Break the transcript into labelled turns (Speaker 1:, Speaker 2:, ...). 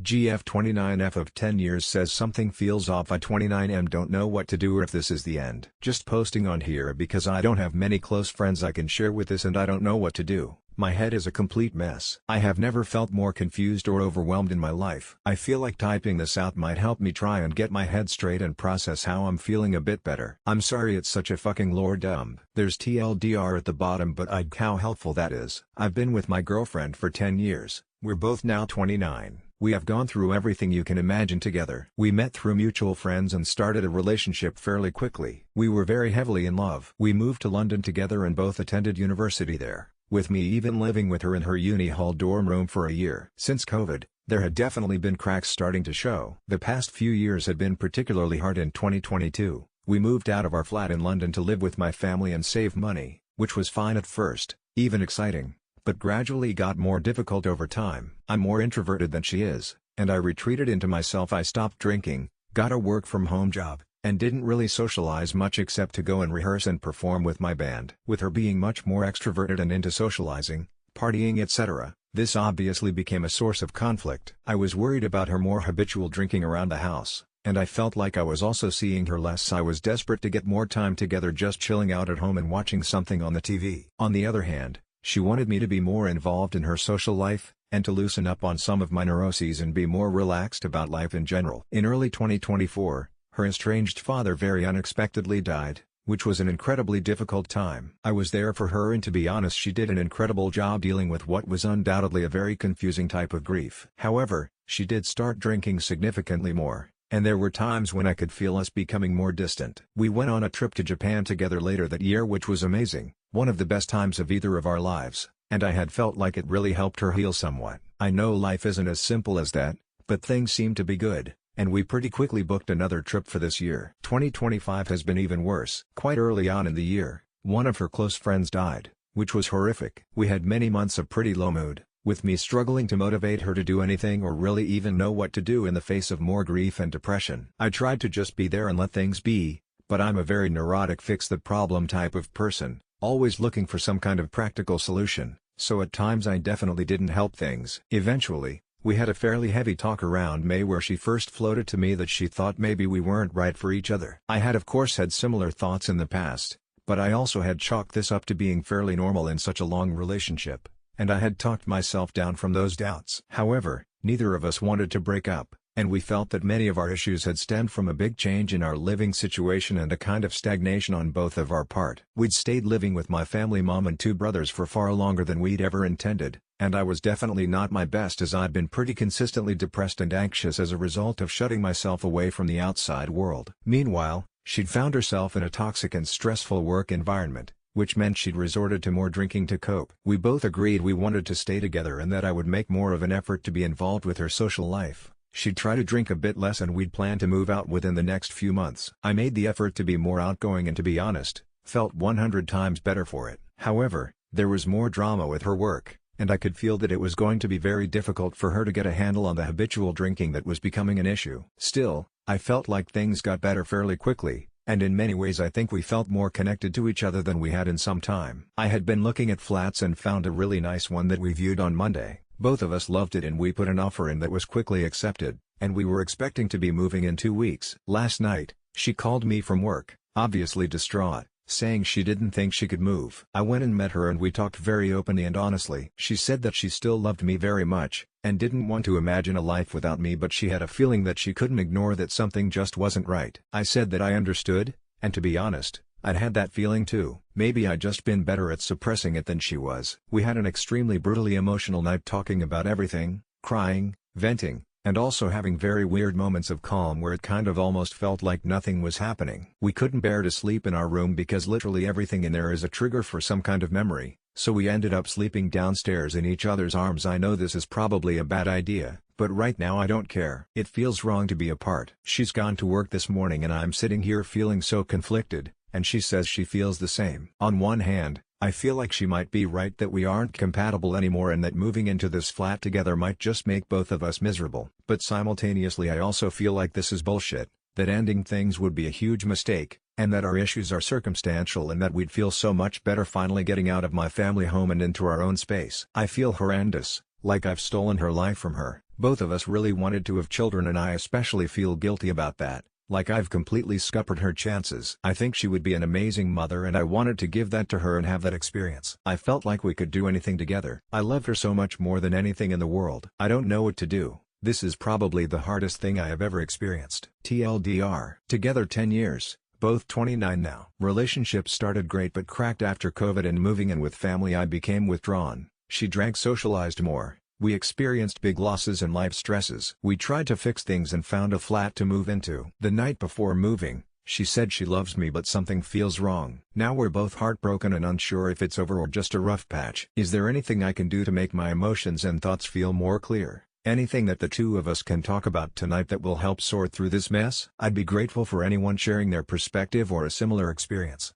Speaker 1: GF29F of 10 years says something feels off. I 29M don't know what to do or if this is the end. Just posting on here because I don't have many close friends I can share with this and I don't know what to do. My head is a complete mess. I have never felt more confused or overwhelmed in my life. I feel like typing this out might help me try and get my head straight and process how I'm feeling a bit better. I'm sorry it's such a fucking lore dump. There's TLDR at the bottom, but I'd how helpful that is. I've been with my girlfriend for 10 years. We're both now 29. We have gone through everything you can imagine together. We met through mutual friends and started a relationship fairly quickly. We were very heavily in love. We moved to London together and both attended university there, with me even living with her in her uni hall dorm room for a year. Since COVID, there had definitely been cracks starting to show. The past few years had been particularly hard. In 2022, we moved out of our flat in London to live with my family and save money, which was fine at first, even exciting, but gradually got more difficult over time. I'm more introverted than she is, and I retreated into myself. I stopped drinking, got a work-from-home job, and didn't really socialize much except to go and rehearse and perform with my band. With her being much more extroverted and into socializing, partying, etc., this obviously became a source of conflict. I was worried about her more habitual drinking around the house, and I felt like I was also seeing her less. I was desperate to get more time together, just chilling out at home and watching something on the TV. On the other hand, she wanted me to be more involved in her social life, and to loosen up on some of my neuroses and be more relaxed about life in general. In early 2024, her estranged father very unexpectedly died, which was an incredibly difficult time. I was there for her, and to be honest, she did an incredible job dealing with what was undoubtedly a very confusing type of grief. However, she did start drinking significantly more, and there were times when I could feel us becoming more distant. We went on a trip to Japan together later that year, which was amazing, one of the best times of either of our lives, and I had felt like it really helped her heal somewhat. I know life isn't as simple as that, but things seem to be good, and we pretty quickly booked another trip for this year. 2025 has been even worse. Quite early on in the year, one of her close friends died, which was horrific. We had many months of pretty low mood, with me struggling to motivate her to do anything or really even know what to do in the face of more grief and depression. I tried to just be there and let things be, but I'm a very neurotic fix-the-problem type of person, always looking for some kind of practical solution, so at times I definitely didn't help things. Eventually, we had a fairly heavy talk around May where she first floated to me that she thought maybe we weren't right for each other. I had of course had similar thoughts in the past, but I also had chalked this up to being fairly normal in such a long relationship, and I had talked myself down from those doubts. However, neither of us wanted to break up, and we felt that many of our issues had stemmed from a big change in our living situation and a kind of stagnation on both of our part. We'd stayed living with my family, mom and two brothers, for far longer than we'd ever intended, and I was definitely not my best, as I'd been pretty consistently depressed and anxious as a result of shutting myself away from the outside world. Meanwhile, she'd found herself in a toxic and stressful work environment, which meant she'd resorted to more drinking to cope. We both agreed we wanted to stay together and that I would make more of an effort to be involved with her social life. She'd try to drink a bit less and we'd plan to move out within the next few months. I made the effort to be more outgoing and, to be honest, felt 100 times better for it. However, there was more drama with her work, and I could feel that it was going to be very difficult for her to get a handle on the habitual drinking that was becoming an issue. Still, I felt like things got better fairly quickly, and in many ways I think we felt more connected to each other than we had in some time. I had been looking at flats and found a really nice one that we viewed on Monday. Both of us loved it and we put an offer in that was quickly accepted, and we were expecting to be moving in 2 weeks. Last night, she called me from work, obviously distraught, saying she didn't think she could move. I went and met her and we talked very openly and honestly. She said that she still loved me very much, and didn't want to imagine a life without me, but she had a feeling that she couldn't ignore that something just wasn't right. I said that I understood, and to be honest, I'd had that feeling too. Maybe I'd just been better at suppressing it than she was. We had an extremely brutally emotional night, talking about everything, crying, venting, and also having very weird moments of calm where it kind of almost felt like nothing was happening. We couldn't bear to sleep in our room because literally everything in there is a trigger for some kind of memory, so we ended up sleeping downstairs in each other's arms. I know this is probably a bad idea, but right now I don't care. It feels wrong to be apart. She's gone to work this morning and I'm sitting here feeling so conflicted, and she says she feels the same. On one hand, I feel like she might be right that we aren't compatible anymore and that moving into this flat together might just make both of us miserable. But simultaneously I also feel like this is bullshit, that ending things would be a huge mistake, and that our issues are circumstantial and that we'd feel so much better finally getting out of my family home and into our own space. I feel horrendous, like I've stolen her life from her, Both of us really wanted to have children and I especially feel guilty about that, like I've completely scuppered her chances. I think she would be an amazing mother and I wanted to give that to her and have that experience. I felt like we could do anything together. I love her so much more than anything in the world. I don't know what to do. This is probably the hardest thing I have ever experienced. TLDR. Together 10 years. Both 29 now. Relationship started great but cracked after COVID and moving in with family I became withdrawn. She drank, socialized more. We experienced big losses and life stresses. We tried to fix things and found a flat to move into. The night before moving, she said she loves me but something feels wrong. Now we're both heartbroken and unsure if it's over or just a rough patch. Is there anything I can do to make my emotions and thoughts feel more clear? Anything that the two of us can talk about tonight that will help sort through this mess? I'd be grateful for anyone sharing their perspective or a similar experience.